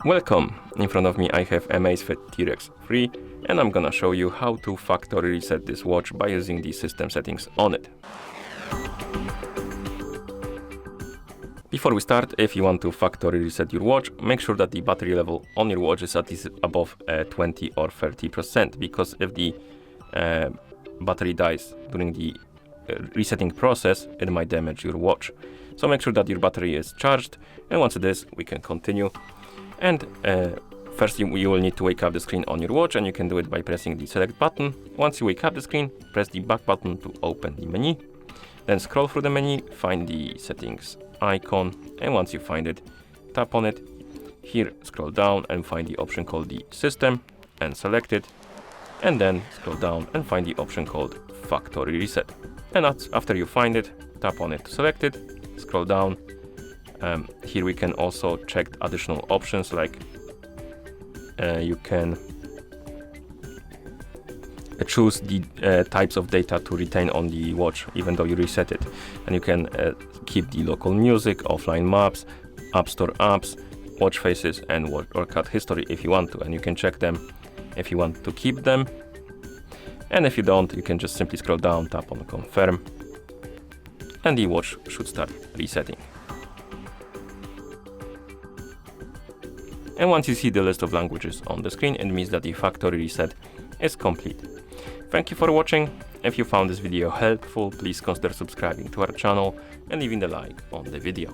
Welcome! In front of me I have AMAZFIT T-Rex 3 and I'm gonna show you how to factory reset this watch by using the system settings on it. Before we start, if you want to factory reset your watch, make sure that the battery level on your watch is at least above 20 or 30%, because if the battery dies during the resetting process, it might damage your watch. So make sure that your battery is charged, and once it is, we can continue. And first you will need to wake up the screen on your watch, and you can do it by pressing the select button. Once you wake up the screen, press the back button to open the menu. Then scroll through the menu, find the settings icon, and once you find it, tap on it. Here, scroll down and find the option called the system and select it. And then scroll down and find the option called factory reset. And after you find it, tap on it to select it, scroll down. Here we can also check additional options, like you can choose the types of data to retain on the watch even though you reset it, and you can keep the local music, offline maps, app store apps, watch faces, and workout history if you want to, and you can check them if you want to keep them. And if you don't, you can just simply scroll down, tap on confirm, and the watch should start resetting. And once you see the list of languages on the screen, it means that the factory reset is complete. Thank you for watching. If you found this video helpful, please consider subscribing to our channel and leaving a like on the video.